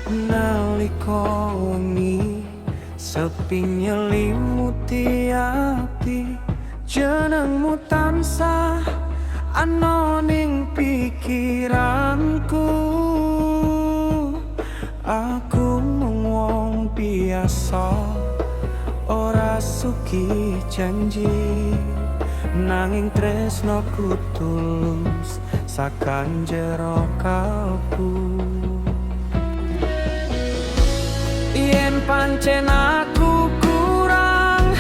nalika wengi sepi nyelimuti ati, jenengmu tansah ana ning pikiranku. Aku mung wong biasa, ora sugih janji, nanging tresnoku tulus sakan jero kalbu. Yen pancen aku kurang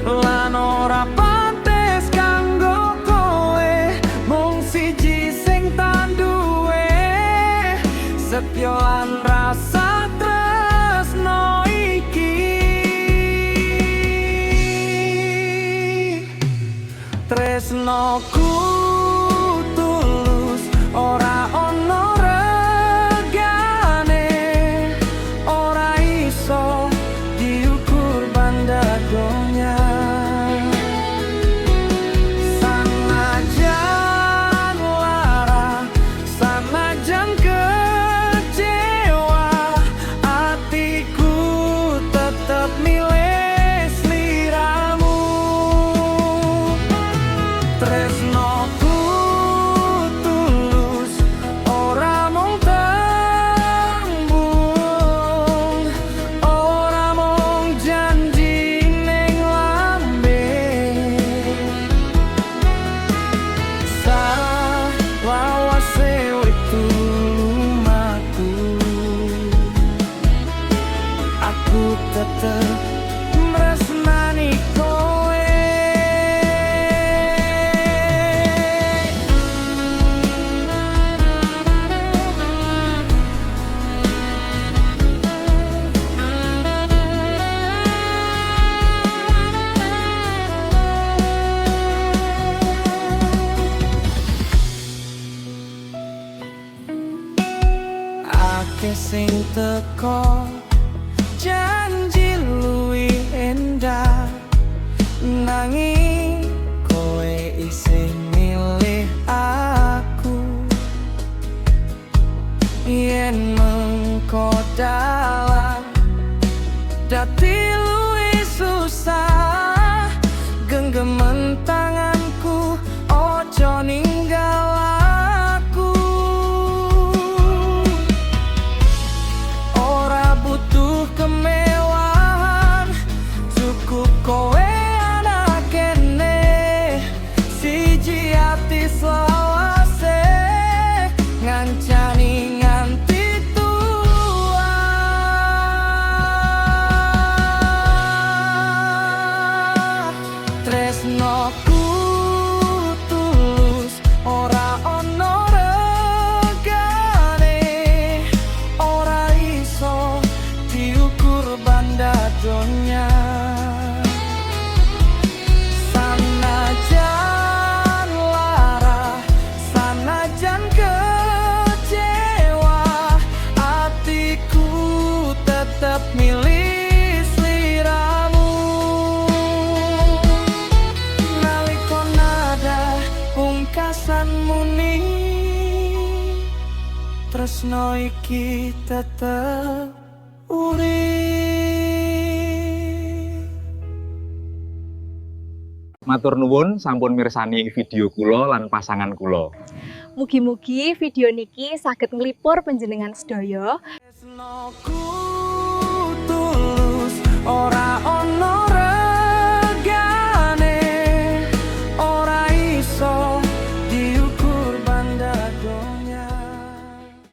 lan ora pantes kanggo kowe, mung siji sing tak duwe setyo lan rasa tresno iki. Tresnoku tulus ora ono regane, ora iso diukur banda donya. Sanajan lara, sanajan kecewa, hatiku tetep milih sliramu. Tresnoku tulus ora mung tembung, ora mung janji ning lambe. Salawase witu lumaku, aku tetep mresnani kowe. Akeh sing teko janji luwih endah, nanging kowe isih milih aku. Yen mengko dalan dadi luwih susah, genggemen tanganku ojo ninggal aku. Ora butuh kemewahan, cukup kowe ana kene, siji ati selawase ngancani nganti tua. Tresnoku tulus ora ono regane, ora iso diukur banda donya. Sanajan lara, sanajan kecewa, hatiku tetep milih sliramu. Nalika nada pungkasan muni, tresno iki tetep urip. Matur nuwun sampun mirsani video kula lan pasangan kula. Mugi-mugi video niki saged nglipur panjenengan sedaya. Tresnoku tulus ora